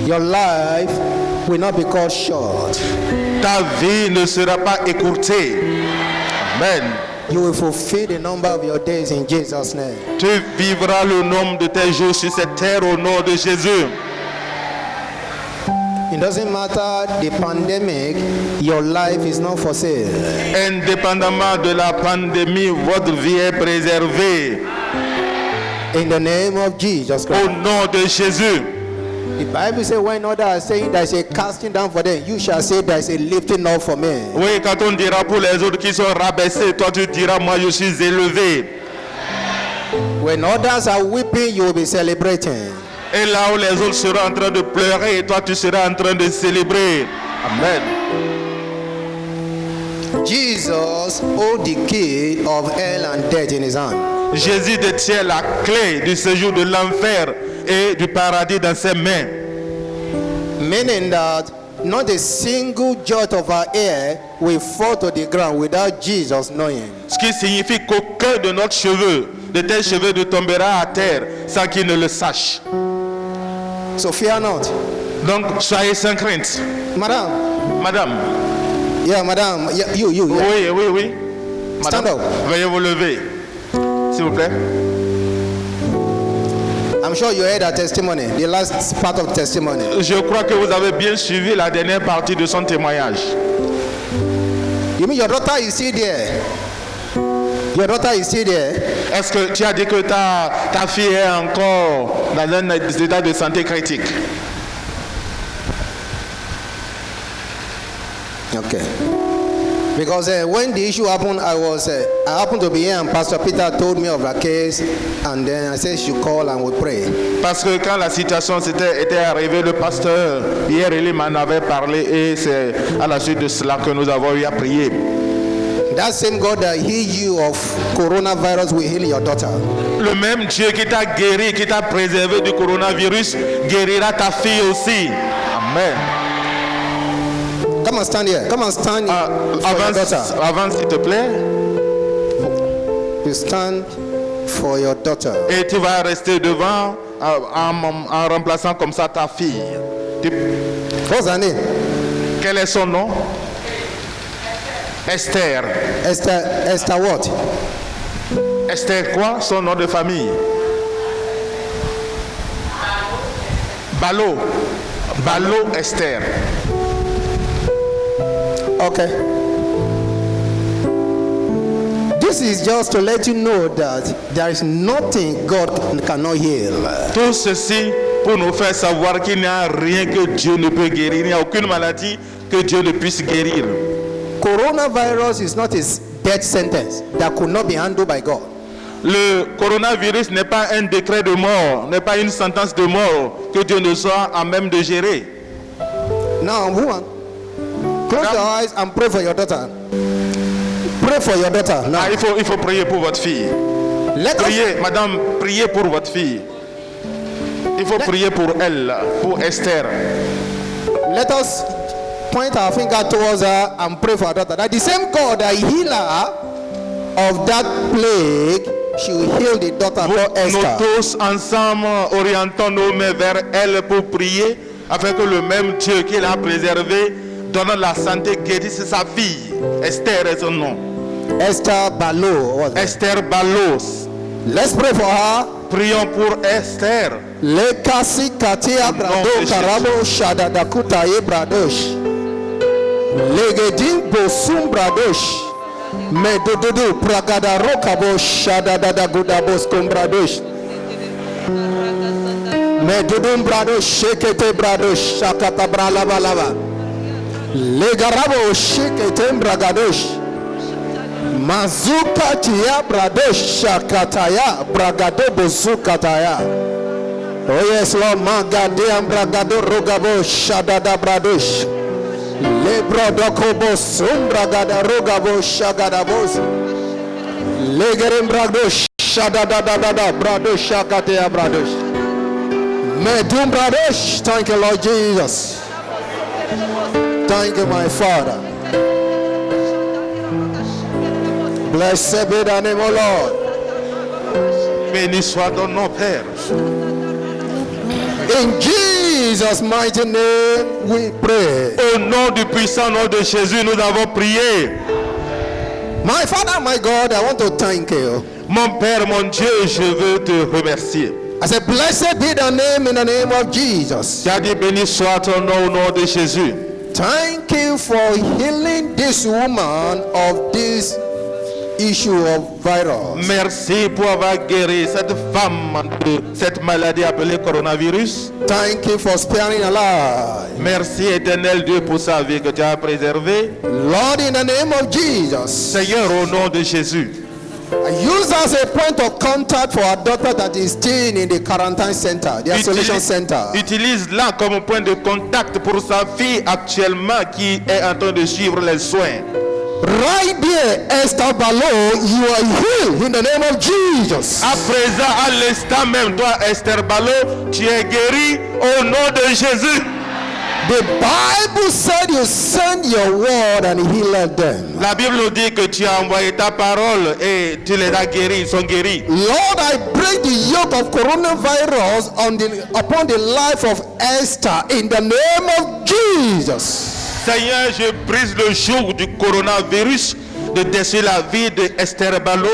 Your life will not be cut short. Ta vie ne sera pas écourtée. Amen. You will fulfill the number of your days in Jesus' name. Tu vivras le nombre de tes jours sur cette terre au nom de Jésus. It doesn't matter the pandemic, your life is not for sale. Indépendamment de la pandémie, votre vie est préservée. In the name of Jesus Au Christ. nom de Jésus. The Bible says when others are saying there is a casting down for them, you shall say there is a lifting up for me. Oui, quand on dira pour les autres qui sont rabaissés, toi tu diras moi je suis élevé. When others are weeping, you will be celebrating. Et là où les autres seront en train de pleurer, toi tu seras en train de célébrer. Amen. Jesus hold the key of hell and death in his hand. Jésus détient la clé du séjour de l'enfer et du paradis dans ses mains. Meaning that not a single jot of our hair will fall to the ground without Jesus knowing. Ce qui signifie qu'aucun de notre cheveu, de tes cheveux ne tombera à terre sans qu'il ne le sache. So fear not. Donc soyez sans crainte. Madam. Madame. Yeah, madam. Yeah, you. Yeah. Oui. Madame, Stand up. veuillez vous lever. S'il vous plaît. I'm sure you heard that testimony, the last part of testimony. Je crois que vous avez bien suivi la dernière partie de son témoignage. You mean your daughter is still there? Your daughter is still there? Est-ce que tu as dit que ta fille est encore dans un état de santé critique? Okay. Because when the issue happened, I happened to be here, and Pastor Peter told me of the case, and then I said, "You call and we pray." Parce que quand la situation était arrivée, le pasteur Pierre Elie m'en avait parlé et c'est à la suite de cela que nous avons eu à prier. That same God that healed you of coronavirus will heal your daughter. Le même Dieu qui t'a guéri, qui t'a préservé du coronavirus, guérira ta fille aussi. Amen. Come and stand here. Come and stand for your daughter. Avance s'il te plaît. You stand for your daughter. Et tu vas rester devant en remplaçant comme ça ta fille. What's her name? Quel est son nom? Esther. Esther what? Esther quoi? Son nom de famille? Balo. Balo Esther. Okay. This is just to let you know that there is nothing God cannot heal. Tout ceci pour nous faire savoir qu'il n'y a rien que Dieu ne peut guérir. Il n'y a aucune maladie que Dieu ne puisse guérir. Coronavirus is not a death sentence that could not be handled by God. Le coronavirus n'est pas un décret de mort, n'est pas une sentence de mort que Dieu ne soit à même de gérer. Now, woman, close your eyes and pray for your daughter. Pray for your daughter. Now, Il faut prier pour votre fille. Priez, madame, priez pour votre fille. Il faut prier pour elle, pour Esther. let us point our finger towards her and pray for her daughter. That the same God that healed her of that plague, she will heal the daughter of Esther. Nous tous ensemble orientons nos mains vers elle pour prier afin que le même Dieu qui l'a préservée donne la santé, guérisse sa fille. Esther est son nom. Esther Balo. Esther Balos. Let's pray for her. Prions pour Esther. Lekasi katia brado karabo shada dakuta ye bradosh. Legedin bosum bradosh. Medododo pragada rokabo shada dadaguda boskum bradosh. Medodum bradosh shekete bradosh shakata bralava lava. Legarabo shekete bragadosh. Mazuka tia bradosh shakataya bragado bozukataya. Oh yes, Lord, Magadiam bragado rogabo shadada bradosh. Lebrodokobo sumbragada rogabo shagadabos. Legerem bradosh shadada bradosh shakataya bradosh. Medum bradosh. Thank you, Lord Jesus. Thank you, my Father. Blessed be the name of Lord. Béni soit ton nom, Père. In Jesus' mighty name we pray. Au nom du puissant nom de Jésus, nous avons prié. My Father, my God, I want to thank you. Mon Père, mon Dieu, je veux te remercier. I say, blessed be the name in the name of Jesus. Tu as dit, béni soit ton nom au nom de Jésus. Thank you for healing this woman of this issue of virus. Merci pour avoir guéri cette femme de cette maladie appelée coronavirus. Thank you for sparing her life. Merci éternel Dieu pour sa vie que tu as préservée. Lord, in the name of Jesus, Seigneur, au nom de Jésus, I use as a point of contact for our daughter that is staying in the quarantine center, the isolation center. utilise-la comme point de contact pour sa fille actuellement qui est en train de suivre les soins. Right there, Esther Balo, you are healed in the name of Jesus. À présent, à l'instant même, toi, Esther Balo, tu es guéri au nom de Jésus. The Bible said you send your word and healed them. La Bible nous dit que tu as envoyé ta parole et tu les as guéris, ils sont guéris. Lord, I break the yoke of coronavirus upon the life of Esther in the name of Jesus. Seigneur, je brise le joug du coronavirus de détruire la vie de Esther Balo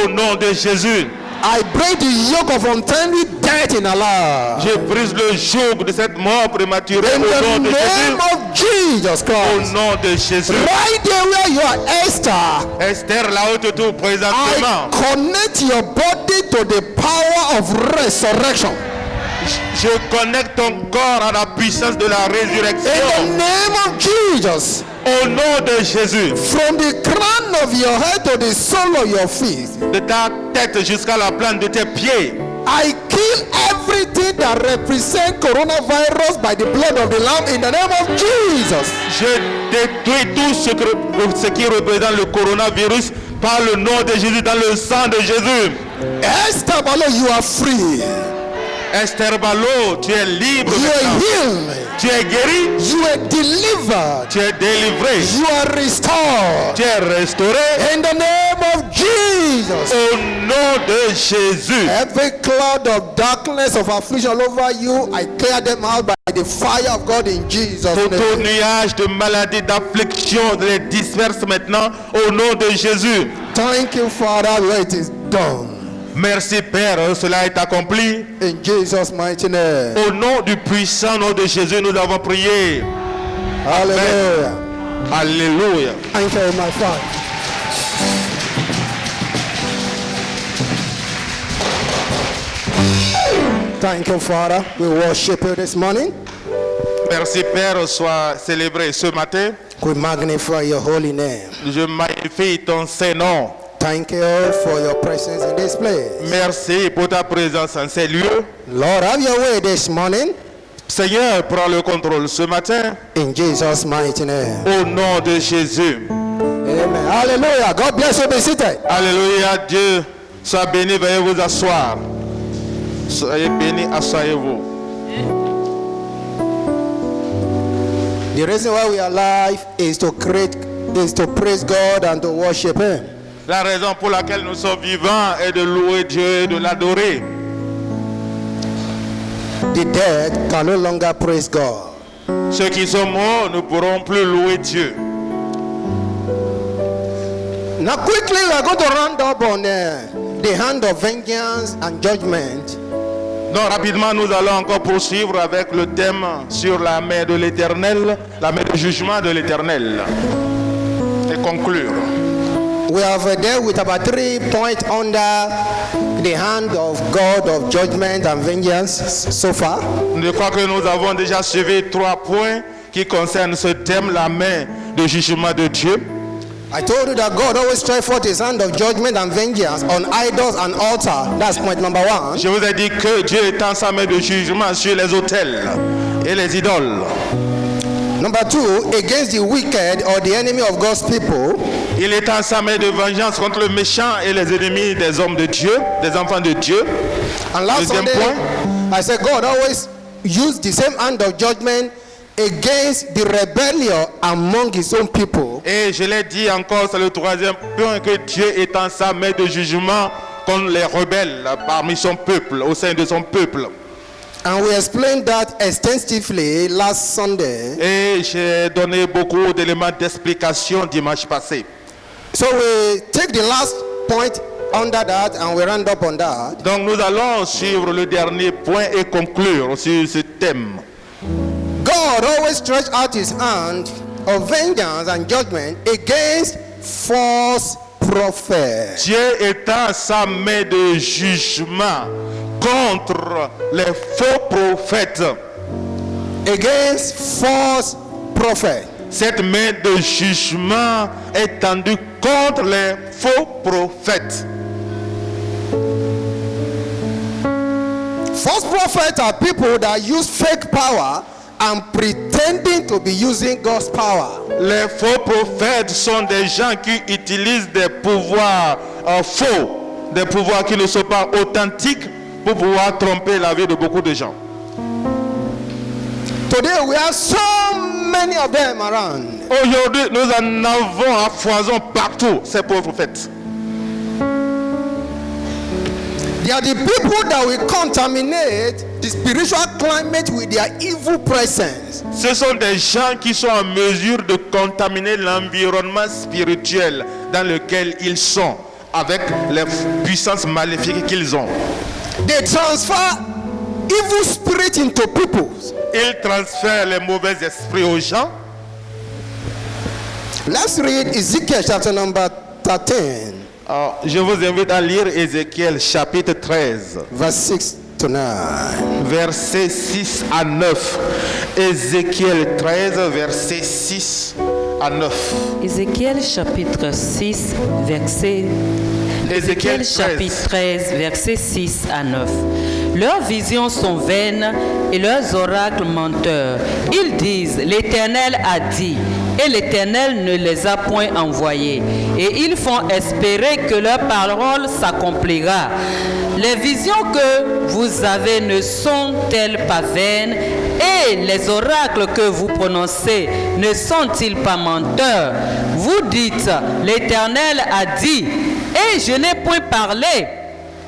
au nom de Jésus. I break the yoke of untimely death in her life. Je brise le joug de cette mort prématurée In au nom the de name Jésus. of Jesus Au Christ. nom de Jésus. Right there where you are, Esther, Esther, là où tu te trouves présentement, I connect your body to the power of resurrection. je connecte ton corps à la puissance de la In the résurrection. name of Jesus. Au nom de Jésus. From the crown of your head to the sole of your feet, De ta tête jusqu'à la plante de tes pieds. I kill everything that represents coronavirus by the blood of the Lamb in the name of Jesus. Je détruis tout ce qui représente le coronavirus par le nom de Jésus, dans le sang de Jésus. Esther Balo, you are free. Esther Balo, tu es libre You are maintenant. healed. Tu es guéri, You are delivered. tu es délivré, You are restored. tu es restauré In the name of Jesus. au nom de Jésus. Every cloud of darkness of affliction over you, I clear them out by the fire of God in Jesus' Tout name. nuage de maladie, d'affliction, les disperse maintenant au nom de Jésus. Thank you, Father, where it is done. Merci Père, cela est accompli. In Jesus' mighty name. Au nom du puissant nom de Jésus, nous avons prié. Hallelujah. Alléluia. Thank you, my Father. Thank you, Father. We worship you this morning. Merci Père, sois célébré ce matin. We magnify your holy name. Je magnifie ton Saint-Nom. Thank you for your presence in this place. Merci pour ta présence en ces lieux. Lord, have your way this morning. Seigneur, prends le contrôle ce matin. In Jesus' mighty name. Au nom de Jésus. Amen. Hallelujah. God bless you. Be seated. Alléluia. Dieu soit béni. Veuillez vous asseoir. Soyez bénis. Asseyez-vous. The reason why we are alive is to praise God and to worship Him. La raison pour laquelle nous sommes vivants est de louer Dieu et de l'adorer. The dead can no longer praise God. Ceux qui sont morts ne pourront plus louer Dieu. Now quickly we are going to round up on the hand of vengeance and judgment. Donc rapidement nous allons encore poursuivre avec le thème sur la main de l'Éternel, la main de jugement de l'Éternel. Et conclure. We have dealt with about 3 points under the hand of God of judgment and vengeance so far. Je crois que nous avons déjà suivi 3 points qui concernent ce thème, la main de jugement de Dieu. I told you that God always stretched forth His hand of judgment and vengeance on idols and altar. That's point number 1. Je vous ai dit que Dieu étend sa main de jugement sur les autels et les idoles. Number 2, against the wicked or the enemy of God's people. Il étend sa main de vengeance contre le méchant et les ennemis des hommes de Dieu, des enfants de Dieu. And last Deuxième Sunday, point. I said God always used the same hand of judgment against the rebellion among His own people. Et je l'ai dit encore, c'est le 3e point, que Dieu étend sa main de jugement contre les rebelles parmi son peuple, au sein de son peuple. And we explained that extensively last Sunday. Et j'ai donné beaucoup d'éléments d'explication dimanche passé. So we take the last point under that and we round up on that. Donc nous allons suivre le dernier point et conclure sur ce thème. God always stretched out his hand of vengeance and judgment against false prophets. Dieu étend sa main de jugement contre les faux prophètes. Against false prophets. Cette main de jugement est tendue contre les faux prophètes. False prophets are people that use fake power and pretending to be using God's power. Les faux prophètes sont des gens qui utilisent des pouvoirs faux, des pouvoirs qui ne sont pas authentiques pour pouvoir tromper la vie de beaucoup de gens. Today we have so many of them around. Aujourd'hui, nous en avons à foison partout, ces pauvres prophètes. They are the people that will contaminate the spiritual climate with their evil presence. Ce sont des gens qui sont en mesure de contaminer l'environnement spirituel dans lequel ils sont avec les puissances maléfiques qu'ils ont. They transfer evil spirit into people. Ils transfèrent les mauvais esprits aux gens. Let's read Ezekiel chapter number 13. Alors, je vous invite à lire Ézéchiel chapitre 13, Verse 6 to 9. versets 6 à 9. Ézéchiel 13, versets 6 à 9. Ézéchiel chapitre 6, verset Ézéchiel Ézéchiel chapitre 13, versets 6 à 9. Leurs visions sont vaines et leurs oracles menteurs. Ils disent, l'Éternel a dit, et l'Éternel ne les a point envoyés. Et ils font espérer que leur parole s'accomplira. Les visions que vous avez ne sont-elles pas vaines? Et les oracles que vous prononcez ne sont-ils pas menteurs? Vous dites, l'Éternel a dit, et je n'ai point parlé.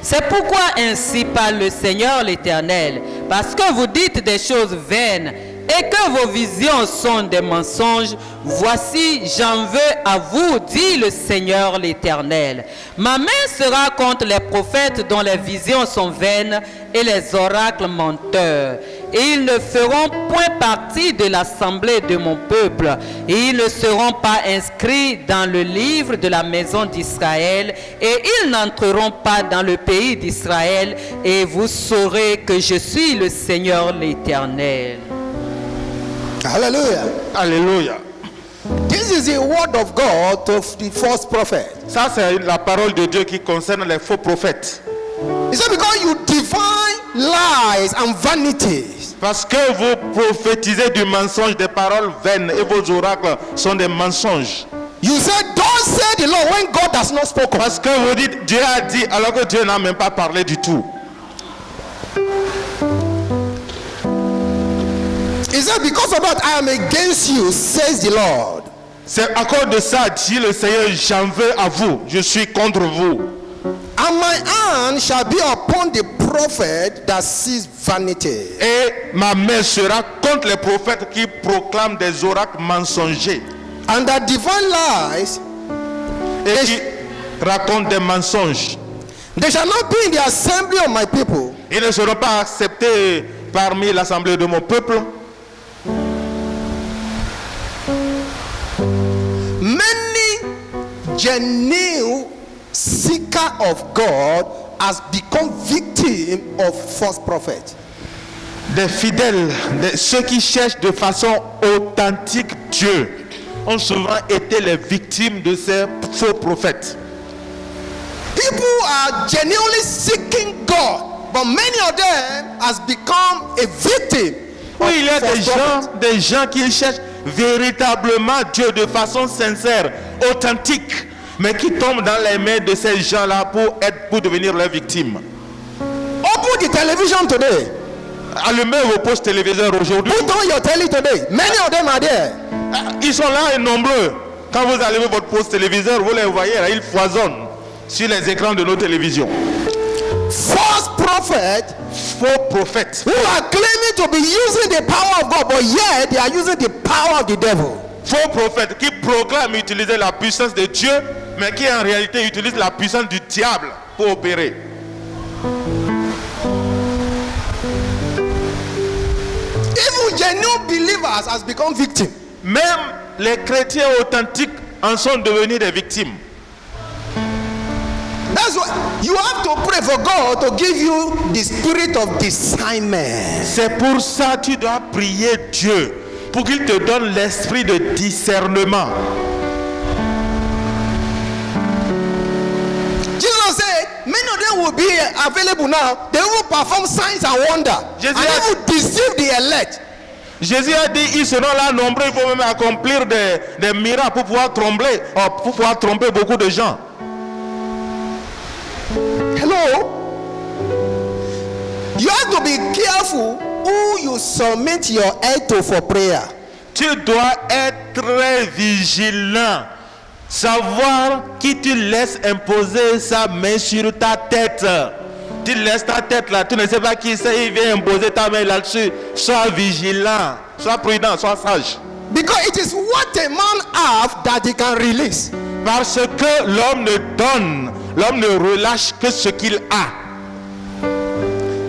C'est pourquoi ainsi parle le Seigneur l'Éternel, parce que vous dites des choses vaines et que vos visions sont des mensonges. Voici, j'en veux à vous, dit le Seigneur l'Éternel. Ma main sera contre les prophètes dont les visions sont vaines et les oracles menteurs. Et ils ne feront point partie de l'assemblée de mon peuple, et ils ne seront pas inscrits dans le livre de la maison d'Israël, et ils n'entreront pas dans le pays d'Israël, et vous saurez que je suis le Seigneur l'Éternel. Hallelujah. Alléluia. This is the word of God to the false prophet. Ça, c'est la parole de Dieu qui concerne les faux prophètes. He said, because you divine lies and vanities. Parce que vous prophétisez du mensonge, des paroles vaines, et vos oracles sont des mensonges. You said, don't say the Lord when God has not spoken. Parce que vous dites, Dieu a dit, alors que Dieu n'a même pas parlé du tout. He said, because of that I am against you, says the Lord. C'est à cause de ça, dit le Seigneur, j'en veux à vous, je suis contre vous. And my hand shall be upon the prophet that sees vanity. Et ma main sera contre les prophètes qui proclament des oracles mensongers And that divine lies, et qui racontent des mensonges. they shall not be in the assembly of my people. Ils ne seront pas acceptés parmi l'assemblée de mon peuple. Many genuine seeker of God has become victim of false prophets. Des fidèles, ceux qui cherchent de façon authentique Dieu, ont souvent été les victimes de ces faux prophètes. People are genuinely seeking God, but many of them has become a victim. Oui, il y a false prophets. des gens qui cherchent véritablement Dieu de façon sincère, authentique, mais qui tombent dans les mains de ces gens-là pour devenir leurs victimes. Open the television today. Allumez vos postes téléviseurs aujourd'hui. Put on your telly today. Many of them are there. Ils sont là et nombreux. Quand vous allumez votre poste téléviseur, vous les voyez, là, ils foisonnent sur les écrans de nos télévisions. false prophets faux prophètes, who are claiming to be using the power of God, but yet they are using the power of the devil. faux prophètes qui proclament utiliser la puissance de Dieu, mais qui en réalité utilisent la puissance du diable pour opérer. Even genuine believers has become victim. Même les chrétiens authentiques en sont devenus des victimes. That's why you have to pray for God to give you the spirit of discernment. C'est pour ça que tu dois prier Dieu pour qu'il te donne l'esprit de discernement. Jesus said, many of them will be available now. They will perform signs and wonder. Jesus And they will deceive the elect. Jésus a dit, ils seront là nombreux, il faut même accomplir des miracles pour pouvoir tromper beaucoup de gens. Hello? You have to be careful who you submit your head to for prayer. Tu dois être très vigilant, savoir qui tu laisses imposer sa main sur ta tête. Tu laisses ta tête là, tu ne sais pas qui c'est, il vient imposer ta main là-dessus. Sois vigilant, sois prudent, sois sage. Because it is what a man have that he can release. Parce que l'homme ne donne, l'homme ne relâche que ce qu'il a.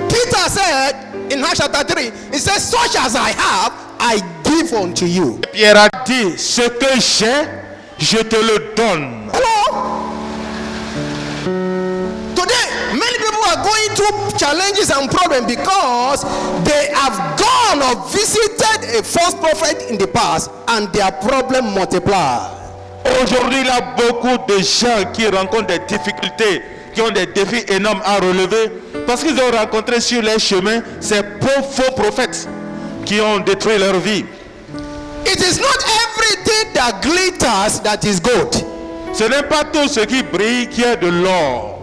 Peter said in Acts chapter 3, he said, such as I have, I give unto you. Pierre a dit, ce que j'ai, je te le donne. Hello? Today, many people are going through challenges and problems because they have gone or visited a false prophet in the past and their problem multiplied. Aujourd'hui, il y a beaucoup de gens qui rencontrent des difficultés, qui ont des défis énormes à relever, parce qu'ils ont rencontré sur les chemins ces faux prophètes qui ont détruit leur vie. It is not everything that glitters that is good. Ce n'est pas tout ce qui brille qui est de l'or.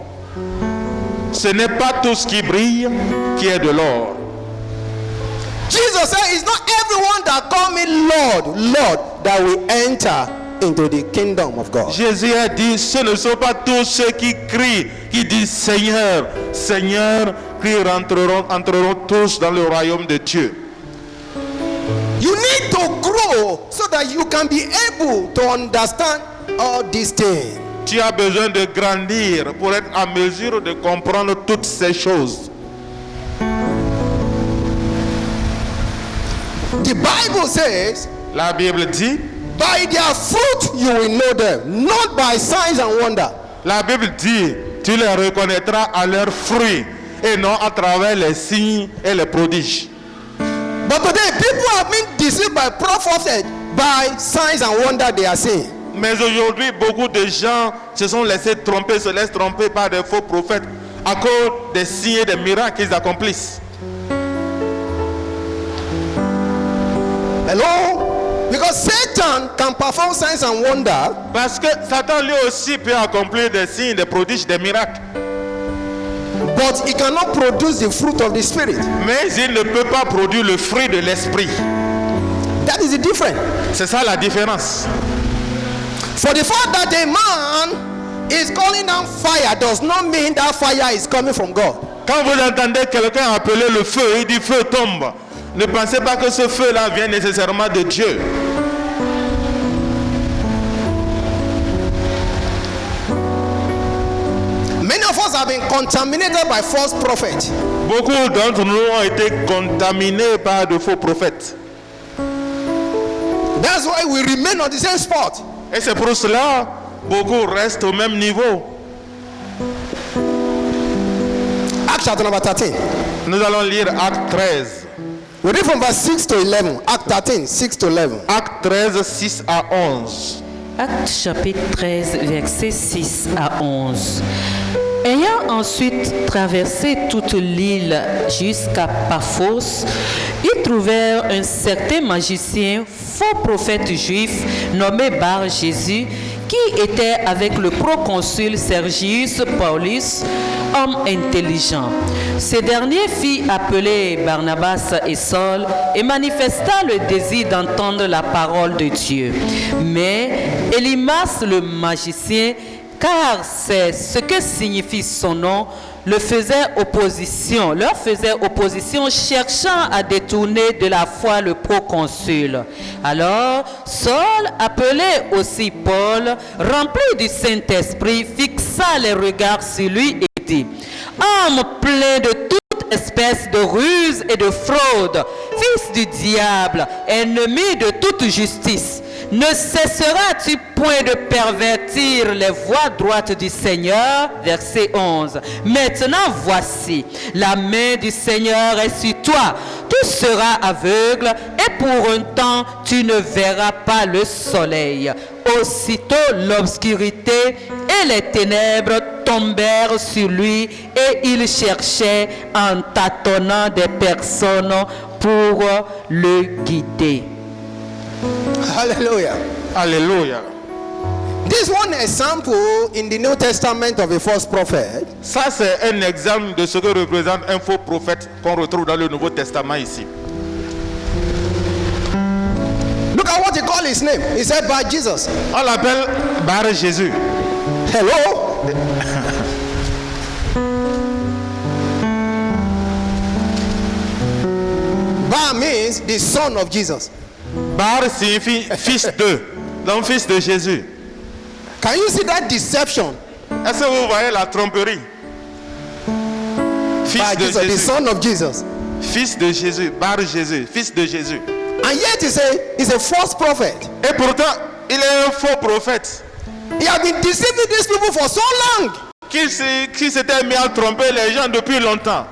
Ce n'est pas tout ce qui brille qui est de l'or. Jesus said, it's not everyone that call me Lord, Lord, that will enter into the kingdom of God. Jésus a dit, ce ne sont pas tous ceux qui crient, qui disent Seigneur, Seigneur, qui entreront tous dans le royaume de Dieu. You need to grow so that you can be able to understand all these things. Tu as besoin de grandir pour être en mesure de comprendre toutes ces choses. The Bible says, La Bible dit, by their fruit you will know them, not by signs and wonder. la Bible dit, tu les reconnaîtras à leurs fruits et non à travers les signes et les prodiges. But today, people have been deceived by prophets, by signs and wonder they are seeing. Mais aujourd'hui, beaucoup de gens se sont laissés tromper, se laissent tromper par des faux prophètes à cause des signes et des miracles qu'ils accomplissent. Hello? Because Satan can perform signs and wonder, Parce que Satan lui aussi peut accomplir des signes, des prodiges, des miracles. but he cannot produce the fruit of the Spirit. Mais il ne peut pas produire le fruit de l'esprit. That is the difference. C'est ça la différence. For the fact that a man is calling down fire does not mean that fire is coming from God. Quand vous entendez quelqu'un appeler le feu, il dit feu tombe. Ne pensez pas que ce feu-là vient nécessairement de Dieu. Many of us have been contaminated by false prophets. Beaucoup d'entre nous ont été contaminés par de faux prophètes. That's why we remain on the same spot. Et c'est pour cela beaucoup restent au même niveau. Acts chapter number 13. Nous allons lire Acte 13. We read from verse 6 to 11. Act 13, 6 to 11. Acte 13, 6 à 11. Acte chapitre 13, versets 6 à 11. Ayant ensuite traversé toute l'île jusqu'à Paphos, ils trouvèrent un certain magicien, faux prophète juif, nommé Bar Jésus, qui était avec le proconsul Sergius Paulus, homme intelligent. Ce dernier fit appeler Barnabas et Saul et manifesta le désir d'entendre la parole de Dieu. Mais Élymas le magicien, car c'est ce que signifie son nom, leur faisait opposition, cherchant à détourner de la foi le proconsul. Alors, Saul, appelé aussi Paul, rempli du Saint-Esprit, fixa les regards sur lui et dit: Homme plein de toute espèce de ruse et de fraude, fils du diable, ennemi de toute justice, ne cesseras-tu point de pervertir les voies droites du Seigneur? Verset 11. Maintenant voici, la main du Seigneur est sur toi. Tu seras aveugle et pour un temps tu ne verras pas le soleil. Aussitôt l'obscurité et les ténèbres tombèrent sur lui et il cherchait en tâtonnant des personnes pour le guider. Hallelujah. Alléluia. This one example in the New Testament of a false prophet. Ça, c'est un exemple de ce que représente un faux prophète qu'on retrouve dans le Nouveau Testament ici. Look at what he called his name. He said by Jesus. On l'appelle Bar Jésus. Hello. Bar means the son of Jesus. Bar signifie fils de, donc fils de Jésus. Can you see that deception? Est-ce que vous voyez la tromperie? Fils By de Jesus, the Jésus. son of Jesus. Fils de Jésus, Bar Jésus, fils de Jésus. And yet he's a false prophet. Et pourtant, il est un faux prophète He has been deceiving these people for so long. qui s'était mis à tromper les gens depuis longtemps.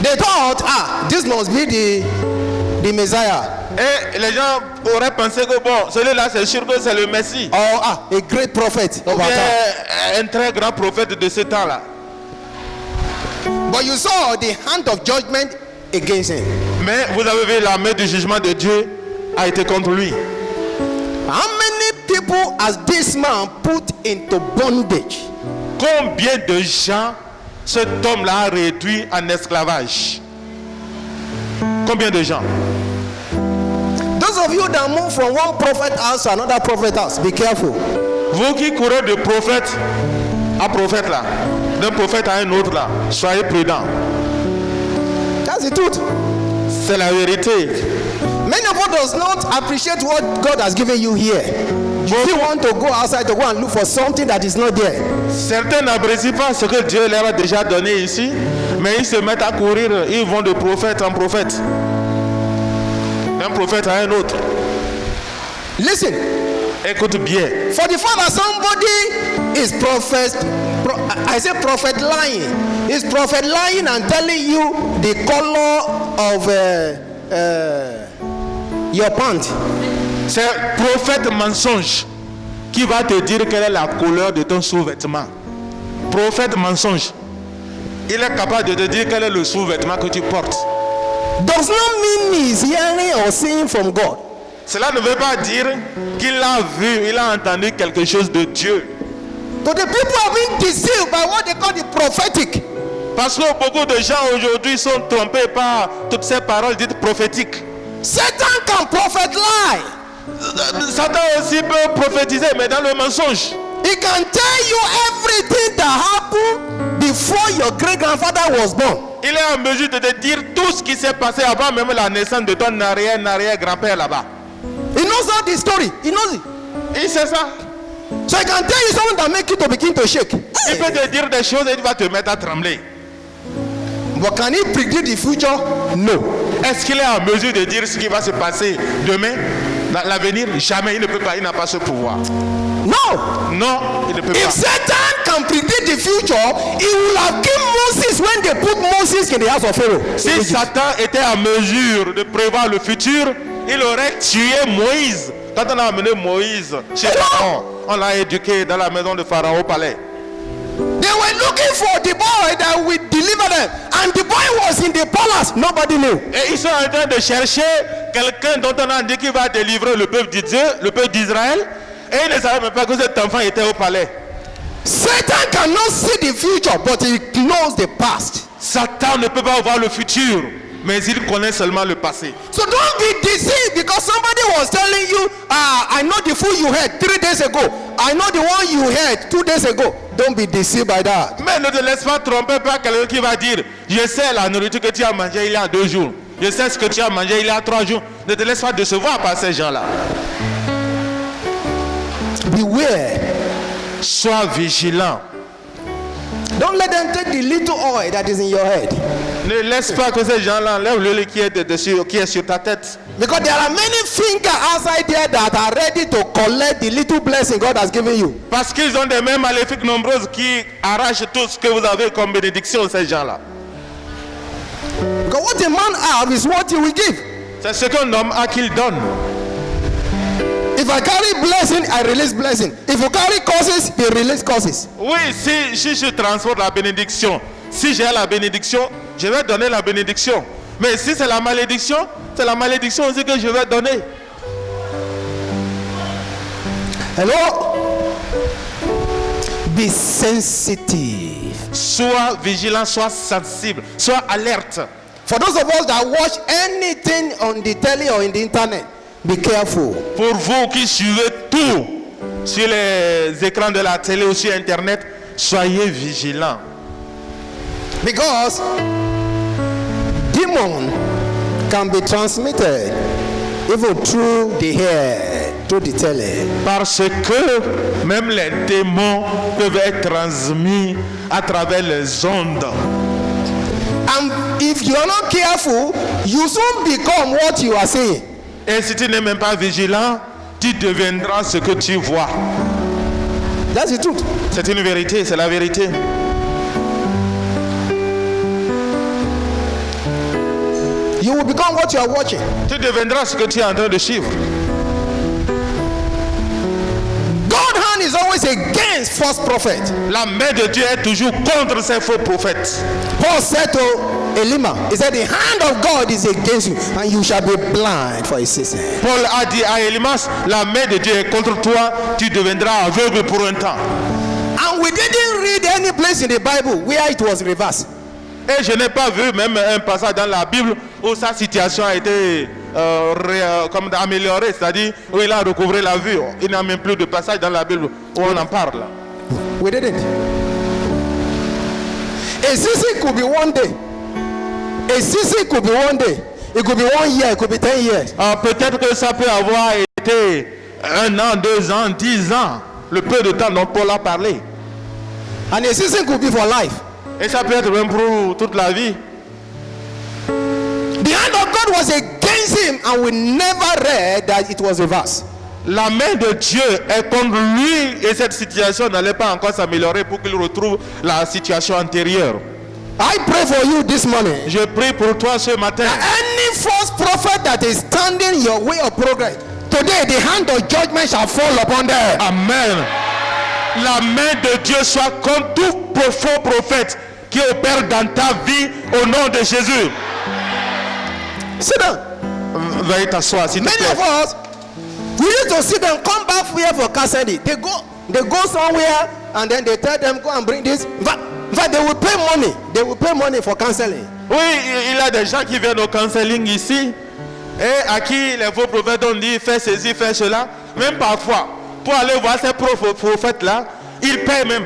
They thought, this must be the Messiah. Et les gens auraient pensé que bon, celui-là c'est sûr que c'est le Messie. Or, a great prophet. Ou bien un très grand prophète de ce temps-là. But you saw the hand of judgment against him. Mais vous avez vu, la main du jugement de Dieu a été contre lui. How many people has this man put into bondage? Combien de gens cet homme-là a réduit en esclavage? Combien de gens? Those of you that move from one prophet house to another prophet house, be careful. Vous qui courez de prophète à prophète là, d'un prophète à un autre là, soyez prudents. That's the truth. C'est la vérité. Many of us does not appreciate what God has given you here. You still want to go outside to go and look for something that is not there. Certains n'apprécient pas ce que Dieu leur a déjà donné ici, mais ils se mettent à courir, ils vont de prophète en prophète. D'un prophète à un autre. Listen. Écoute bien. For the fact that somebody is prophet lying. Is prophet lying and telling you the color of your pant. C'est prophète mensonge qui va te dire quelle est la couleur de ton sous-vêtement. Prophète mensonge. Il est capable de te dire quel est le sous-vêtement que tu portes. Does not mean he's hearing or seeing from God. Cela ne veut pas dire qu'il a vu, il a entendu quelque chose de Dieu. But the people have been deceived by what they call the prophetic. Parce que beaucoup de gens aujourd'hui sont trompés par toutes ces paroles dites prophétiques. Satan can prophet lie. Satan aussi peut prophétiser, mais dans le mensonge. He can tell you everything that happened before your great-grandfather was born. Il est en mesure de te dire tout ce qui s'est passé avant même la naissance de ton arrière-grand-père là-bas. He knows all the story. He knows it. Il sait ça. So he can tell you something that make you to begin to shake. Il peut te dire des choses et il va te mettre à trembler. But can he predict the future? No. Est-ce qu'il est en mesure de dire ce qui va se passer demain, dans l'avenir? Jamais, il ne peut pas, il n'a pas ce pouvoir. No. Non, il ne peut If pas. Satan can predict the future, he will have killed Moses when they put Moses in the house of Pharaoh. Si Satan était en mesure de prévoir le futur, il aurait tué Moïse. Quand on a amené Moïse chez Pharaon, on l'a éduqué dans la maison de Pharaon au palais. They were looking for the boy that will deliver them, and the boy was in the palace. Nobody knew. Et ils sont en train de chercher quelqu'un dont on a dit qu'il va délivrer le peuple de Dieu, le peuple d'Israël. Et ils ne savaient même pas que cet enfant était au palais. Satan cannot see the future, but he knows the past. Satan ne peut pas voir le futur, mais il connaît seulement le passé. So don't be deceived because somebody was telling you, I know the fool you heard 3 days ago. I know the one you heard 2 days ago. don't be deceived by that. Mais ne te laisse pas tromper par quelqu'un qui va dire, je sais la nourriture que tu as mangée il y a 2 jours. Je sais ce que tu as mangé il y a 3 jours. Ne te laisse pas décevoir par ces gens-là. Beware. Sois vigilant. Don't let them take the little oil that is in your head. Ne laisse pas que ces gens-là enlèvent l'huile qui est sur ta tête. Because there are many fingers outside there that are ready to collect the little blessing God has given you. Parce qu'ils ont des mains maléfiques nombreuses qui arrachent tout ce que vous avez comme bénédiction, ces gens-là. Because what a man have is what he will give. C'est ce qu'un homme a qu'il donne. If I carry blessing, I release blessing. If you carry curses, he release curses. Oui, si je transporte la bénédiction, si j'ai la bénédiction, je vais donner la bénédiction. Mais si c'est la malédiction aussi que je vais donner. Hello? Be sensitive. Sois vigilant, sois sensible, sois alerte. For those of us that watch anything on the telly or in the internet, be careful. Pour vous qui suivez tout sur les écrans de la télé ou sur internet, soyez vigilants. Because demon can be transmitted even through the hair, through the tele. Parce que même les démons peuvent être transmis à travers les ondes. And if you are not careful, you soon become what you are saying. Et si tu n'es même pas vigilant, tu deviendras ce que tu vois. That's the truth. C'est une vérité, c'est la vérité. You will become what you are watching. Tu deviendras ce que tu es en train de suivre. God's hand is always against false prophets. La main de Dieu est toujours contre ces faux prophètes. Paul said to Elima, he said, the hand of God is against you, and you shall be blind for a season. Paul a dit à Elimas, la main de Dieu est contre toi, tu deviendras aveugle pour un temps. And we didn't read any place in the Bible where it was reversed. Et je n'ai pas vu même un passage dans la Bible où sa situation a été améliorée, c'est-à-dire où il a recouvré la vue. Il n'y a même plus de passage dans la Bible où on en parle. We didn't. A season could be one day. A season could be one day. It could be 1 year, it could be 10 years. Peut-être que ça peut avoir été 1 an, 2 ans, 10 ans, le peu de temps dont Paul a parlé. And a season could be for life. Et ça peut être même pour toute la vie. The hand of God was against him, and we never read that it was reversed. La main de Dieu est contre lui et cette situation n'allait pas encore s'améliorer pour qu'il retrouve la situation antérieure. I pray for you this morning. Je prie pour toi ce matin. Any false prophet that is standing your way of progress, today the hand of judgment shall fall upon them. Amen. La main de Dieu soit contre tout faux prophète qui opère dans ta vie au nom de Jésus. Sit down. Veuillez t'asseoir s'il te Many plaît. of us, we used to see them come back here for counseling. They go somewhere and then they tell them go and bring this. In fact, they will pay money. They will pay money for counseling. Oui, il y a des gens qui viennent au counseling ici et à qui les faux prophètes ont dit fais ceci, fais cela. Même parfois, pour aller voir ces prophètes-là, ils payent même.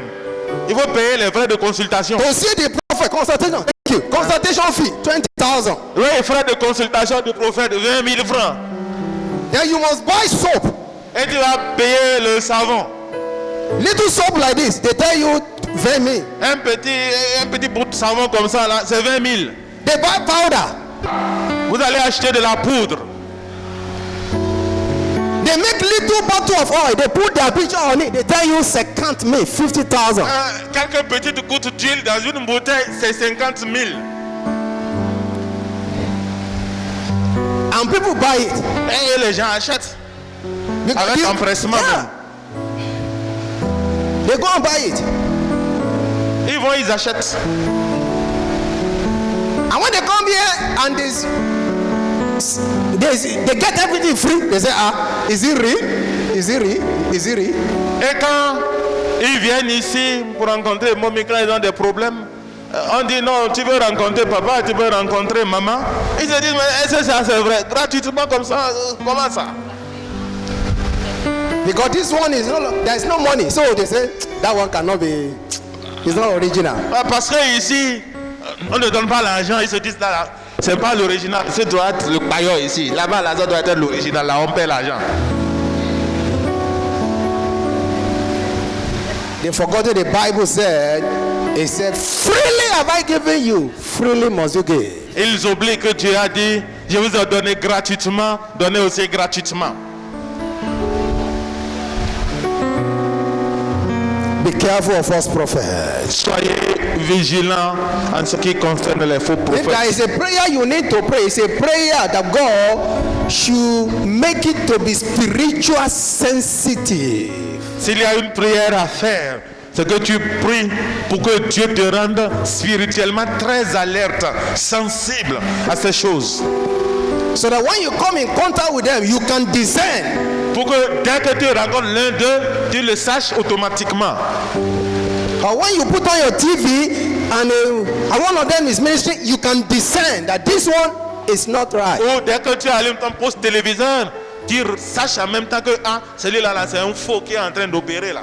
Il faut payer les frais de consultation. To see the prophet, consultation. Thank you. Consultation fee, 20,000. Oui, frais de consultation du prophète, 20 000 francs. Then you must buy soap. Et tu vas payer le savon. Little soap like this, they tell you 20 000. Un petit bout de savon comme ça, là, c'est 20 000. They buy powder. Vous allez acheter de la poudre. They make little bottle of oil. They put their picture on it. They tell you 50 000, 50,000. Quelques petites gouttes d'huile dans une bouteille, c'est 50 000. And people buy it. Et les gens achètent. Because Avec empressement. yeah. They go and buy it. Ils vont, ils achètent. And when they come here and they get everything free, they say, is it real? Is it real? Is it real? Et quand ils viennent ici pour rencontrer mon micro, ils ont des problèmes. On dit non, tu veux rencontrer papa, tu veux rencontrer maman. Ils se disent, mais est-ce que ça c'est vrai? Gratuitement comme ça, comment ça? Because this one is no, there is no money, so they say that one cannot be. It's not original. Parce que ici, on ne donne pas l'argent, ils se disent là, c'est pas l'original, ce doit être le paillot ici. Là-bas, là, ça doit être l'original, là, on paie l'argent. They forgot that the Bible said, it said, freely have I given you, freely must you give. Ils oublient que Dieu a dit, je vous ai donné gratuitement, donnez aussi gratuitement. Be careful of false prophets. Soyez vigilants en ce qui concerne les faux If there prophètes. is a prayer you need to pray, it's a prayer that God should make it to be spiritual sensitive. S'il y a une prière à faire, c'est que tu pries pour que Dieu te rende spirituellement très alerte, sensible à ces choses. So that when you come in contact with them, you can discern. Pour que dès que tu rencontres l'un d'eux, tu le saches automatiquement. Or when you put on your TV and one of them is ministering, you can discern that this one is not right. Ou dès que tu allumes ton poste téléviseur, tu saches en même temps que celui-là, là, c'est un faux qui est en train d'opérer là.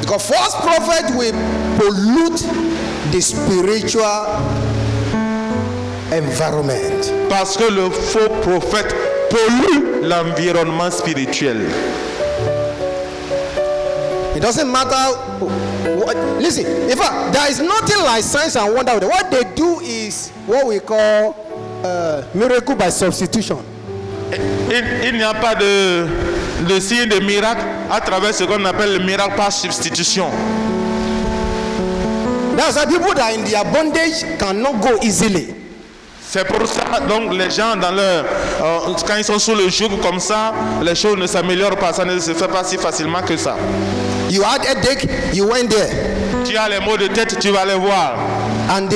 Because false prophet will pollute the spiritual environment. Parce que le faux prophète pollue l'environnement spirituel. It doesn't matter. Listen, in fact, there is nothing like signs and wonder. What they do is what we call miracle by substitution. Il n'y a pas de signe de miracle à travers ce qu'on appelle le miracle par substitution. That's why people that are in their bondage cannot go easily. C'est pour ça, donc, les gens, dans leur, quand ils sont sous le joug comme ça, les choses ne s'améliorent pas, ça ne se fait pas si facilement que ça. You had a headache, you went there. Tu as les maux de tête, tu vas les voir. And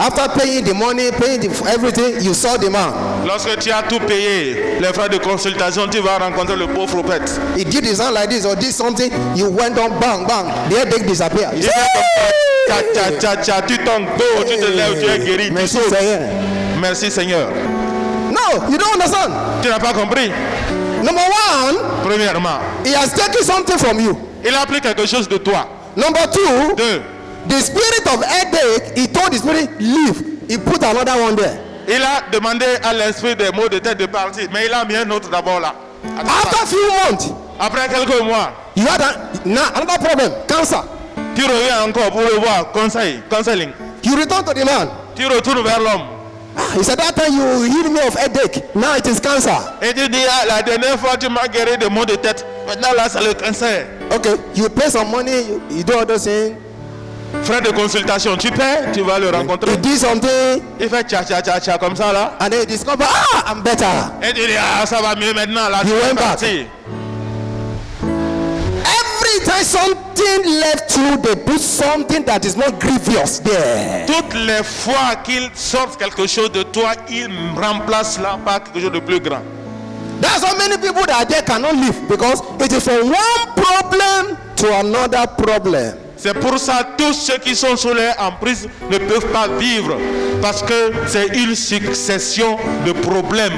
after paying the money, everything, you saw the man. Lorsque tu as tout payé, les frais de consultation, tu vas rencontrer le pauvre prophète. He did his hand like this or did something, you went on, bang, bang, the headache disappeared. Il fait comme ça, tcha, tu tombes, tu te lèves, tu es guéri. Merci Seigneur. Merci Seigneur. No, you don't understand. Tu n'as pas compris. Number one, Premièrement, he has taken something from you. il a pris quelque chose de toi. Number two, Deux, the spirit of headache, he told the spirit, leave. He put another one there. il a demandé à l'esprit des maux de tête de partir, mais il a mis un autre d'abord là. After a few months, Après quelques mois, you had another problem, cancer. tu reviens encore pour le voir, counseling. You return to the man. Tu retournes vers l'homme. He said, that time you healed me of headache. Now it is cancer. Et tu dis, la dernière fois tu m'as guéri de maux de tête. Maintenant là c'est le cancer. Okay, you pay some money, you do other things. Frais de consultation, tu paies, tu vas le rencontrer. He did something, Il fait tcha comme ça là. and then he discovered, I'm better. Et tu dis, ça va mieux maintenant là. You tu went es back. parti. Every time something left you, they put something that is not grievous there. Toutes les fois qu'il sort quelque chose de toi, il remplace là par quelque chose de plus grand. That's how many people that are there cannot live, because it is from one problem to another problem. C'est pour ça tous ceux qui sont sous leur emprise ne peuvent pas vivre parce que c'est une succession de problèmes.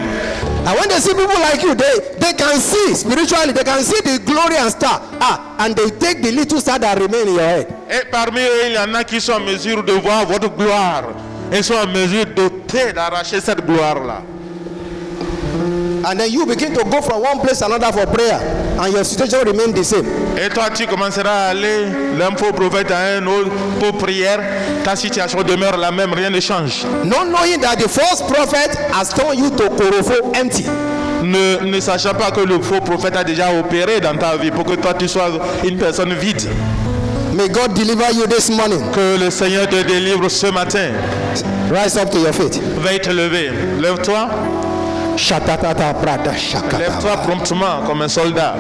And when they see people like you, they can see spiritually, they can see the glory and star. And they take the little star that remain in your head. Et parmi eux, il y en a qui sont en mesure de voir votre gloire. Ils sont en mesure d'ôter, d'arracher cette gloire-là. And then you begin to go from one place to another for prayer, and your situation remain the same. Et toi, tu commenceras à aller d'un faux prophète à un autre pour prière. Ta situation demeure la même, rien ne change. Not knowing that the false prophet has turned you to Korofo empty. Ne sachant pas que le faux prophète a déjà opéré dans ta vie pour que toi tu sois une personne vide. May God deliver you this morning. Que le Seigneur te délivre ce matin. Rise up to your feet. Veuille te lever. Lève-toi. Shatatata prada shakata. Lève-toi promptement comme un soldat.